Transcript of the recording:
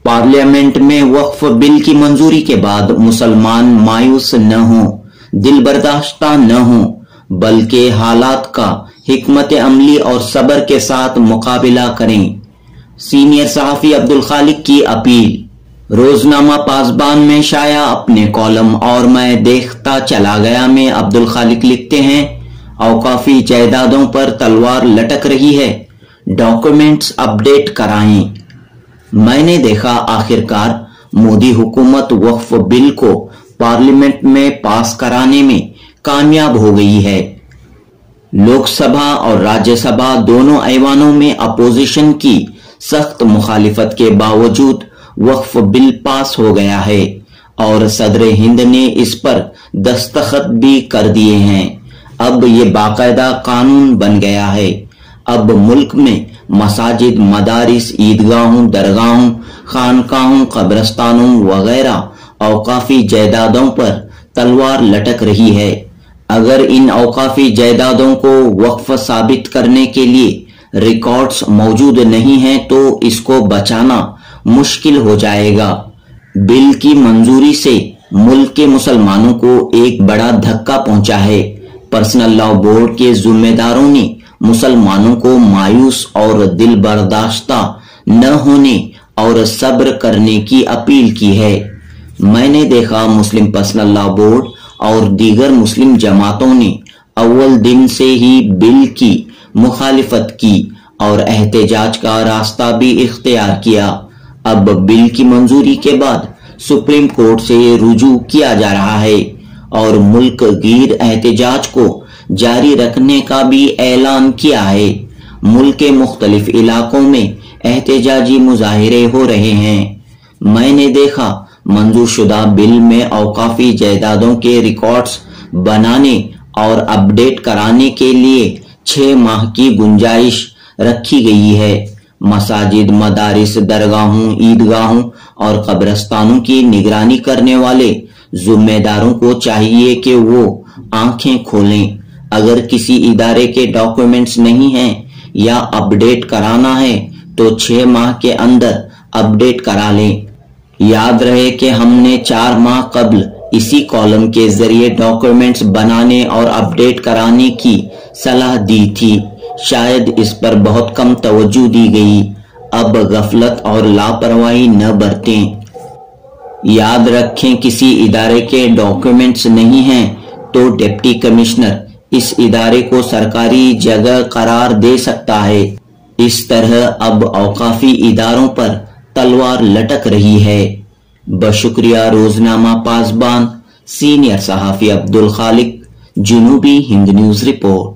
Parliament में वक्फ bill की मंजूरी के बाद मुसलमान मायूस न हों, दिल बर्दाश्ता न हों, बल्कि हालात का हिकमत अमली और सब्र के साथ मुकाबला करें। सीनियर सहाफी अब्दुल खालिक की अपील। रोजनामा पासबान में शाया अपने कॉलम और मैं देखता चला गया में अब्दुल खालिक लिखते हैं, औकाफी जायदादों पर तलवार लटक रही है, डॉक्यूमेंट्स अपडेट कराएं। मैंने देखा आखिरकार मोदी हुकूमत वक्फ बिल को पार्लियामेंट में पास कराने में कामयाब हो गई है। लोकसभा और राज्यसभा दोनों ऐवानों में अपोजिशन की सख्त मुखालिफत के बावजूद वक्फ बिल पास हो गया है और सदर हिंद ने इस पर दस्तखत भी कर दिए हैं। अब ये बाकायदा कानून बन गया है। अब मुल्क में मसाजिद, मदारिस, ईदगाहों, दरगाहों, खानकाहों, कब्रस्तानों वगैरह औकाफी जायदादों पर तलवार लटक रही है। अगर इन औकाफी जायदादों को वक्फ साबित करने के लिए रिकॉर्ड्स मौजूद नहीं हैं तो इसको बचाना मुश्किल हो जाएगा। बिल की मंजूरी से मुल्क के मुसलमानों को एक बड़ा धक्का पहुंचा है। पर्सनल लॉ बोर्ड के जिम्मेदारों ने मुसलमानों को मायूस और दिल बर्दाश्ता न होने और सब्र करने की अपील की है। मैंने देखा मुस्लिम पर्सनल लॉ बोर्ड और दीगर मुस्लिम जमातों ने अव्वल दिन से ही बिल की मुखालिफत की और एहतजाज का रास्ता भी इख्तियार किया। अब बिल की मंजूरी के बाद सुप्रीम कोर्ट से रुजू किया जा रहा है और मुल्क गीर एहतजाज को जारी रखने का भी ऐलान किया है। मुल्क के मुख्तलिफ इलाकों में एहतजाजी मुजाहिरे हो रहे हैं। मैंने देखा मंजूर शुदा बिल में औकाफी जायदादों के रिकॉर्ड्स बनाने और अपडेट कराने के लिए 6 माह की गुंजाइश रखी गई है। मसाजिद, मदारिस, दरगाहों, ईदगाहों और कब्रस्तानों की निगरानी करने वाले जिम्मेदारों को चाहिए कि वो आंखें खोलें। अगर किसी इदारे के डॉक्यूमेंट्स नहीं हैं या अपडेट कराना है तो 6 माह के अंदर अपडेट करा लें। याद रहे कि हमने 4 माह कबल इसी कॉलम के जरिए डॉक्यूमेंट्स बनाने और अपडेट कराने की सलाह दी थी। शायद इस पर बहुत कम तवज्जो दी गई। अब गफलत और लापरवाही न बरतें। याद रखें, किसी इदारे के डॉक्यूमेंट्स नहीं हैं तो डिप्टी कमिश्नर इस इदारे को सरकारी जगह करार दे सकता है। इस तरह अब औकाफी इदारों पर तलवार लटक रही है। बशुक्रिया रोजनामा पासबान, सीनियर सहाफी अब्दुल खालिक, जुनूबी हिंद न्यूज रिपोर्ट।